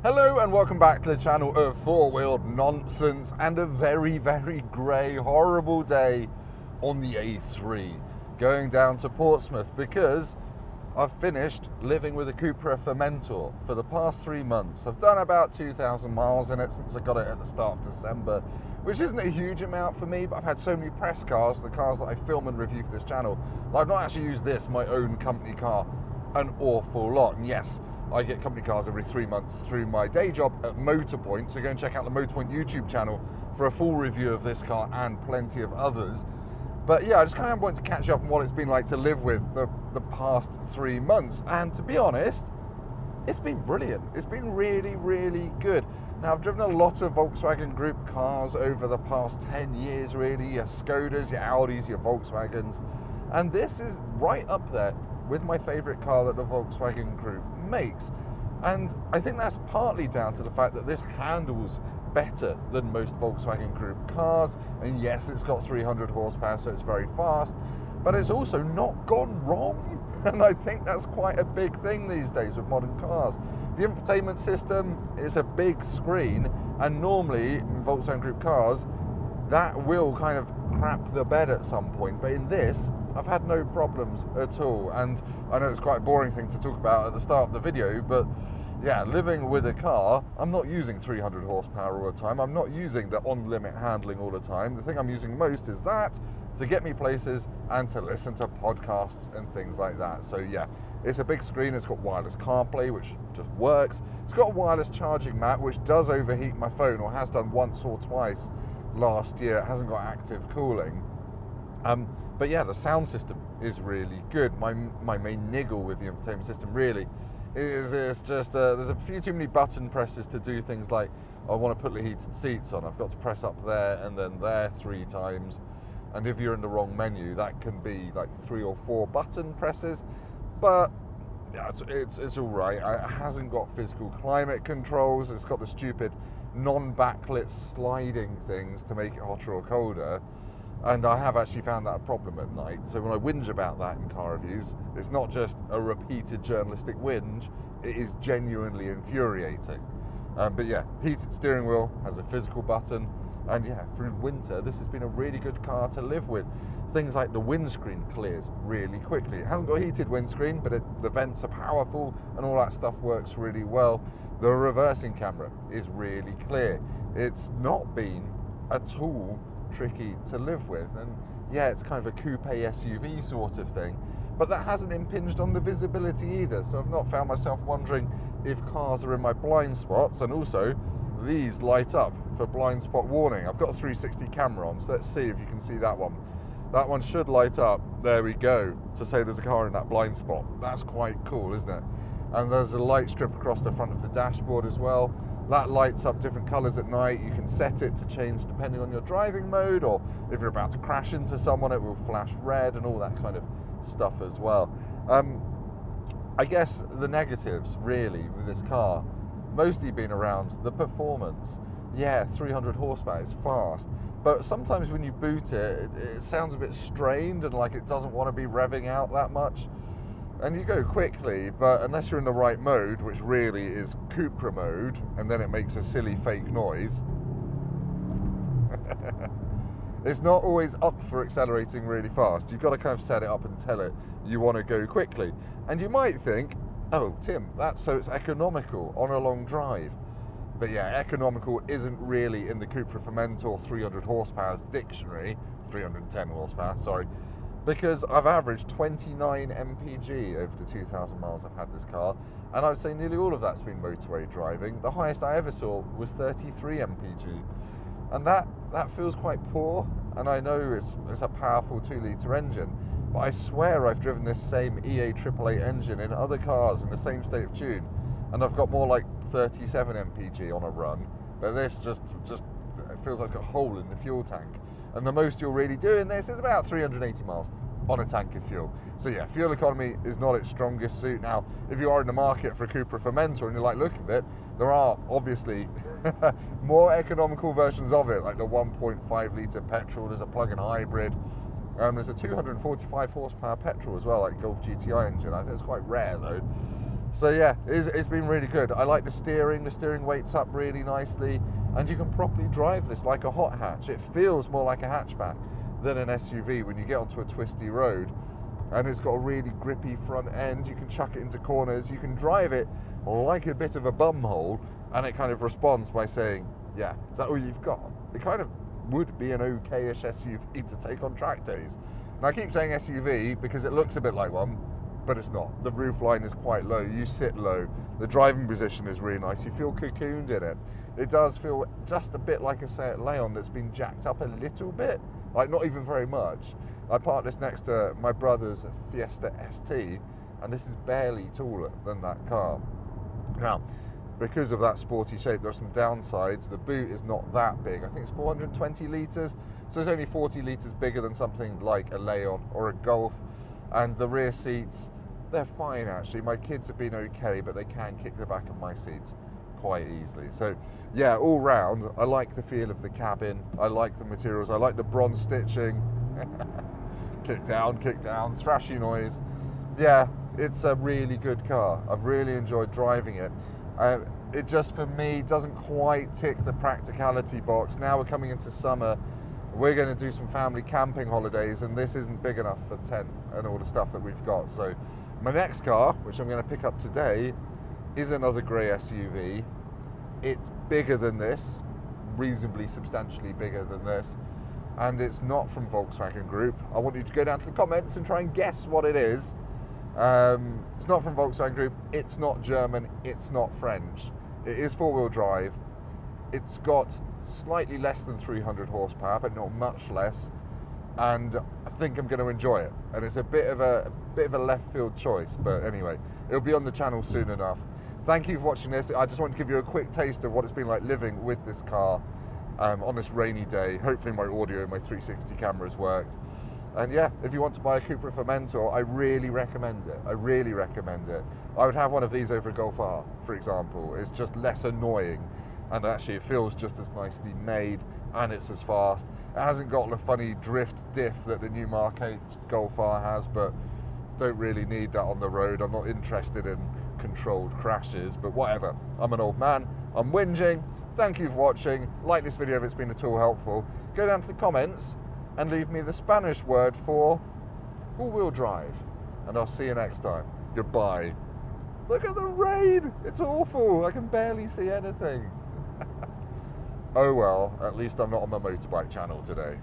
Hello and welcome back to the channel of four-wheeled nonsense and a very, very grey, horrible day on the A3 going down to Portsmouth because I've finished living with a Cupra Formentor for the past 3 months. I've done about 2,000 miles in it since I got it at the start of December, which isn't a huge amount for me, but I've had so many press cars, the cars that I film and review for this channel, that I've not actually used this, my own company car, an awful lot. And yes, I get company cars every 3 months through my day job at Motorpoint, so go and check out the Motorpoint YouTube channel for a full review of this car and plenty of others. But yeah, I just kind of wanted to catch up on what it's been like to live with the past 3 months, and to be honest, it's been brilliant. It's been really, really good. Now, I've driven a lot of Volkswagen Group cars over the past 10 years, really, your Skodas, your Audis, your Volkswagens, and this is right up there with my favourite car that the Volkswagen Group makes. And I think that's partly down to the fact that this handles better than most Volkswagen Group cars. And yes, it's got 300 horsepower, so it's very fast, but it's also not gone wrong. And I think that's quite a big thing these days with modern cars. The infotainment system is a big screen, and normally in Volkswagen Group cars, that will kind of crap the bed at some point. But in this, I've had no problems at all. And I know it's quite a boring thing to talk about at the start of the video, but yeah, living with a car, I'm not using 300 horsepower all the time. I'm not using the on-limit handling all the time. The thing I'm using most is that to get me places and to listen to podcasts and things like that. So yeah, it's a big screen. It's got wireless CarPlay, which just works. It's got a wireless charging mat, which does overheat my phone, or has done once or twice last year. It hasn't got active cooling. But yeah, the sound system is really good. My main niggle with the infotainment system really is just there's a few too many button presses to do things like I want to put the heated seats on. I've got to press up there and then there 3 times. And if you're in the wrong menu, that can be like 3 or 4 button presses. But yeah, it's all right. It hasn't got physical climate controls. It's got the stupid non-backlit sliding things to make it hotter or colder. And I have actually found that a problem at night. So when I whinge about that in car reviews, it's not just a repeated journalistic whinge, it is genuinely infuriating. But yeah, heated steering wheel has a physical button. And yeah, through winter, this has been a really good car to live with. Things like the windscreen clears really quickly. It hasn't got a heated windscreen, but the vents are powerful and all that stuff works really well. The reversing camera is really clear. It's not been at all tricky to live with, and yeah, it's kind of a coupe SUV sort of thing, but that hasn't impinged on the visibility either, so I've not found myself wondering if cars are in my blind spots. And also, these light up for blind spot warning. I've got a 360 camera on, so let's see if you can see that one. That one should light up, there we go, to say there's a car in that blind spot. That's quite cool, isn't it? And there's a light strip across the front of the dashboard as well. That lights up different colours at night. You can set it to change depending on your driving mode, or if you're about to crash into someone, it will flash red and all that kind of stuff as well. I guess the negatives, really, with this car, mostly been around the performance. Yeah, 300 horsepower is fast, but sometimes when you boot it, it sounds a bit strained and like it doesn't want to be revving out that much. And you go quickly, but unless you're in the right mode, which really is Cupra mode, and then it makes a silly fake noise, it's not always up for accelerating really fast. You've got to kind of set it up and tell it you want to go quickly. And you might think, oh, Tim, that's so it's economical on a long drive. But yeah, economical isn't really in the Cupra Formentor 300 horsepower's dictionary, 310 horsepower, sorry, because I've averaged 29 mpg over the 2,000 miles I've had this car, and I would say nearly all of that's been motorway driving. The highest I ever saw was 33 mpg, and that feels quite poor. And I know it's a powerful 2-litre engine, but I swear I've driven this same EA 888 engine in other cars in the same state of tune, and I've got more like 37 mpg on a run. But this just it feels like it's got a hole in the fuel tank. And the most you'll really do in this is about 380 miles on a tank of fuel. So yeah, fuel economy is not its strongest suit. Now, if you are in the market for a Cupra Formentor and you like look of it, there are obviously more economical versions of it, like the 1.5 litre petrol. There's a plug-in hybrid. There's a 245 horsepower petrol as well, like Golf GTI engine. I think it's quite rare though. So yeah, it's been really good. I like the steering weights up really nicely, and you can properly drive this like a hot hatch. It feels more like a hatchback than an SUV when you get onto a twisty road, and it's got a really grippy front end. You can chuck it into corners, you can drive it like a bit of a bumhole, and it kind of responds by saying, yeah, is that all you've got? It kind of would be an okay-ish SUV to take on track days. And I keep saying SUV because it looks a bit like one, but it's not. The roofline is quite low, you sit low, the driving position is really nice, you feel cocooned in it. It does feel just a bit like a Seat Leon that's been jacked up a little bit, like not even very much. I parked this next to my brother's Fiesta ST, and this is barely taller than that car. Now, because of that sporty shape, there are some downsides. The boot is not that big. I think it's 420 litres, so it's only 40 litres bigger than something like a Leon or a Golf. And the rear seats, they're fine actually. My kids have been okay, but they can kick the back of my seats quite easily. So yeah, all round, I like the feel of the cabin. I like the materials. I like the bronze stitching. Kick down, thrashy noise. Yeah, it's a really good car. I've really enjoyed driving it. It just, for me, doesn't quite tick the practicality box. Now we're coming into summer. We're going to do some family camping holidays, and this isn't big enough for the tent and all the stuff that we've got. So my next car, which I'm going to pick up today, is another grey SUV. It's bigger than this, reasonably substantially bigger than this, and it's not from Volkswagen Group. I want you to go down to the comments and try and guess what it is. It's not from Volkswagen Group, it's not German, it's not French. It is four-wheel drive. It's got slightly less than 300 horsepower, but not much less, and I think I'm going to enjoy it. And it's a bit of a left field choice, but anyway, it'll be on the channel soon enough. Thank you for watching this. I just want to give you a quick taste of what it's been like living with this car on this rainy day. Hopefully my audio and my 360 cameras worked. And yeah, if you want to buy a Cupra Formentor, I really recommend it. I really recommend it. I would have one of these over a Golf R, for example. It's just less annoying, and actually it feels just as nicely made, and it's as fast. It hasn't got the funny drift diff that the new Mark 8 Golf R has, but don't really need that on the road. I'm not interested in controlled crashes, but whatever. I'm an old man. I'm whinging. Thank you for watching. Like this video if it's been at all helpful. Go down to the comments and leave me the Spanish word for all-wheel drive. And I'll see you next time. Goodbye. Look at the rain. It's awful. I can barely see anything. Oh well, at least I'm not on my motorbike channel today.